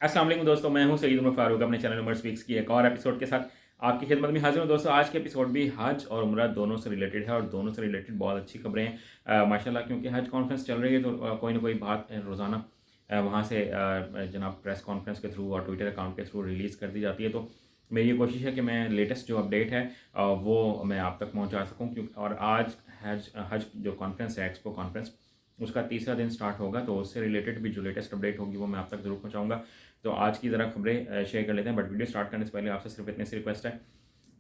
अस्सलाम वालेकुम दोस्तों, मैं हूं सईद उमर फारूक अपने चैनल उमर स्पीक्स की एक और एपिसोड के साथ आपकी खिदमत में हाजिर हूं। दोस्तों आज के एपिसोड भी हज और उम्रा दोनों से रिलेटेड है और दोनों से रिलेटेड बहुत अच्छी खबरें हैं माशाल्लाह। क्योंकि हज कॉन्फ्रेंस चल रही है तो कोई ना कोई बात रोज़ाना वहाँ से जनाब प्रेस कॉन्फ्रेंस के थ्रू और ट्विटर अकाउंट के थ्रू रिलीज़ कर दी जाती है। तो मेरी ये कोशिश है कि मैं लेटेस्ट जो अपडेट है वो मैं आप तक पहुँचा सकूँ। क्योंकि और आज हज हज जो कॉन्फ्रेंस है, एक्सपो कॉन्फ्रेंस, उसका तीसरा दिन स्टार्ट होगा। तो उससे रिलेटेड भी जो लेटेस्ट अपडेट होगी वो मैं आप तक ज़रूर पहुँचाऊँगा। तो आज की ज़रा खबरें शेयर कर लेते हैं। बट वीडियो स्टार्ट करने से पहले आपसे सिर्फ इतनी सी रिक्वेस्ट है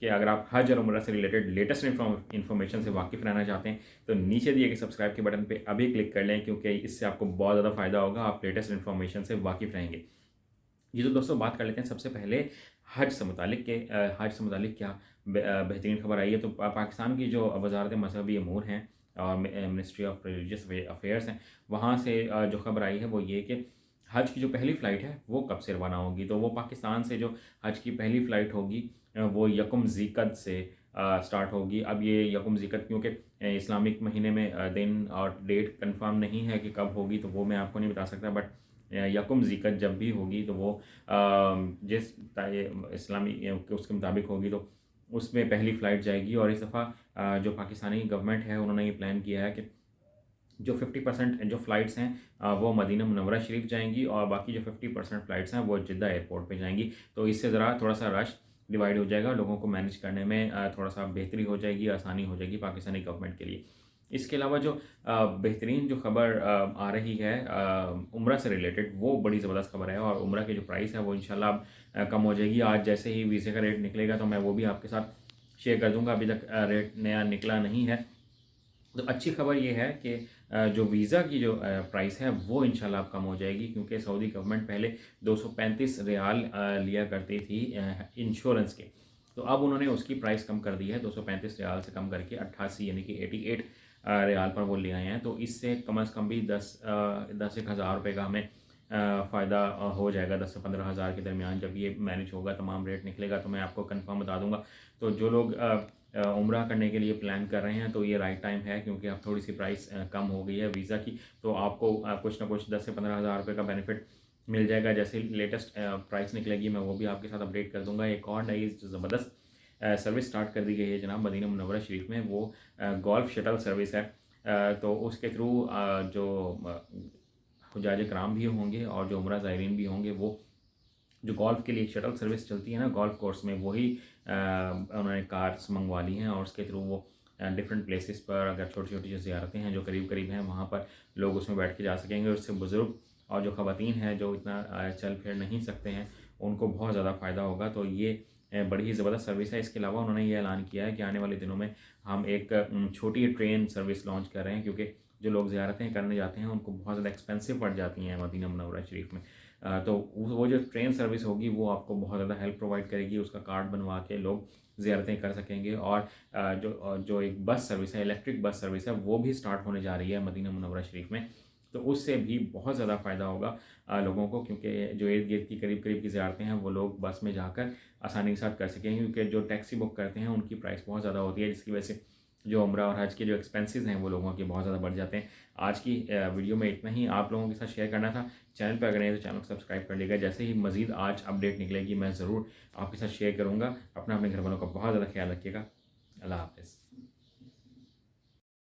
कि अगर आप हज और उम्रा से रिलेटेड लेटेस्ट इन्फॉर्मेशन से वाकिफ़ रहना चाहते हैं तो नीचे दिए गए सब्सक्राइब के बटन पे अभी क्लिक कर लें, क्योंकि इससे आपको बहुत ज़्यादा फ़ायदा होगा। आप लेटेस्ट इन्फॉर्मेशन से वाकिफ़ रहेंगे। ये तो दोस्तों बात कर लेते हैं सबसे पहले हज से मुतालिक के हज से मुतालिक क्या बेहतरीन खबर आई है। तो पाकिस्तान की जो वजारत मजहबी अमूर हैं और मिनिस्ट्री ऑफ रिलीजियस अफेयर्स हैं, वहाँ से जो खबर आई है वो ये कि हज की जो पहली फ़्लाइट है वो कब से रवाना होगी। तो वो पाकिस्तान से जो हज की पहली फ़्लाइट होगी वो यकम ज़ीक़द से स्टार्ट होगी। अब ये यकम ज़ीक़द क्योंकि इस्लामिक महीने में दिन और डेट कंफर्म नहीं है कि कब होगी, तो वो मैं आपको नहीं बता सकता। बट यकम ज़ीक़द जब भी होगी तो वो जिस इस्लामी उसके मुताबिक होगी तो उसमें पहली फ़्लाइट जाएगी। और इस दफ़ा जो पाकिस्तानी गवर्नमेंट है उन्होंने ये प्लान किया है कि जो 50% जो फ़्लाइट्स हैं वो मदीना मुनव्वरा शरीफ जाएंगी और बाकी जो 50% फ़्लाइट्स हैं वो जिद्दा एयरपोर्ट पे जाएंगी। तो इससे ज़रा थोड़ा सा रश डिवाइड हो जाएगा, लोगों को मैनेज करने में थोड़ा सा बेहतरी हो जाएगी, आसानी हो जाएगी पाकिस्तानी गवर्नमेंट के लिए। इसके अलावा जो बेहतरीन जो खबर आ रही है उम्रा से रिलेटेड, वो बड़ी ज़बरदस्त खबर है। और उम्रा की जो प्राइस है वो इंशाल्लाह अब कम हो जाएगी। आज जैसे ही वीज़े का रेट निकलेगा तो मैं वो भी आपके साथ शेयर कर दूँगा। अभी तक रेट नया निकला नहीं है। तो अच्छी खबर ये है कि जो वीज़ा की जो प्राइस है वो इंशाल्लाह अब कम हो जाएगी। क्योंकि सऊदी गवर्नमेंट पहले 235 रियाल लिया करती थी इंश्योरेंस के। तो अब उन्होंने उसकी प्राइस कम कर दी है, 235 रियाल से कम करके 88 यानी कि 88 रियाल पर वो ले आए हैं। तो इससे कम से कम भी 10 एक हज़ार रुपये का हमें फ़ायदा हो जाएगा। 10 से 15 हज़ार के दरमियान जब ये मैनेज होगा, तमाम रेट निकलेगा तो मैं आपको कंफर्म बता दूंगा। तो जो लोग उम्रा करने के लिए प्लान कर रहे हैं तो ये राइट टाइम है, क्योंकि अब थोड़ी सी प्राइस कम हो गई है वीज़ा की। तो आपको कुछ ना कुछ 10 से 15 हज़ार रुपये का बेनिफिट मिल जाएगा। जैसे लेटेस्ट प्राइस निकलेगी मैं वो भी आपके साथ अपडेट कर दूंगा। एक और नई जो ज़बरदस्त सर्विस स्टार्ट कर दी गई है जनाब मदीना मुनव्वरा शरीफ में, वो गोल्फ शटल सर्विस है। तो उसके थ्रू जो हुज्जाज कराम भी होंगे और जो उम्रा ज़ायरीन भी होंगे, वो जो गोल्फ़ के लिए एक शटल सर्विस चलती है ना गोल्फ़ कोर्स में, वही उन्होंने कार्स मंगवा ली हैं। और उसके थ्रू वो डिफरेंट प्लेसेस पर, अगर छोटी छोटी जो ज़ियारतें हैं जो करीब करीब हैं वहाँ पर लोग उसमें बैठ के जा सकेंगे। उससे बुज़ुर्ग और जो ख़वातीन हैं जो इतना चल फिर नहीं सकते हैं, उनको बहुत ज़्यादा फ़ायदा होगा। तो ये बड़ी ही ज़बरदस्त सर्विस है। इसके अलावा उन्होंने ये ऐलान किया है कि आने वाले दिनों में हम एक छोटी ट्रेन सर्विस लॉन्च कर रहे हैं। क्योंकि जो लोग ज़ियारतें करने जाते हैं उनको बहुत ज़्यादा एक्सपेंसिव पड़ जाती हैं मदीना मुनव्वरा शरीफ में। तो वो जो ट्रेन सर्विस होगी वो आपको बहुत ज़्यादा हेल्प प्रोवाइड करेगी। उसका कार्ड बनवा के लोग ज़ियारतें कर सकेंगे। और जो एक बस सर्विस है, इलेक्ट्रिक बस सर्विस है, वो भी स्टार्ट होने जा रही है मदीना मुनव्वरा शरीफ में। तो उससे भी बहुत ज़्यादा फ़ायदा होगा लोगों को। क्योंकि जो इर्द गिर्द की करीब करीब की ज़ियारतें हैं वो लोग बस में जाकर आसानी के साथ कर सकेंगे। क्योंकि जो टैक्सी बुक करते हैं उनकी प्राइस बहुत ज़्यादा होती है, जिसकी वजह से जो उम्रा और हज के जो एक्सपेंसेस हैं वो लोगों के बहुत ज़्यादा बढ़ जाते हैं। आज की वीडियो में इतना ही आप लोगों के साथ शेयर करना था। चैनल पर अगर नहीं तो चैनल को सब्सक्राइब कर लीजिएगा। जैसे ही मज़ीद आज अपडेट निकलेगी मैं ज़रूर आपके साथ शेयर करूँगा। अपना अपने घर वालों का बहुत ज़्यादा ख्याल रखिएगा। अल्लाह हाफ़िज़।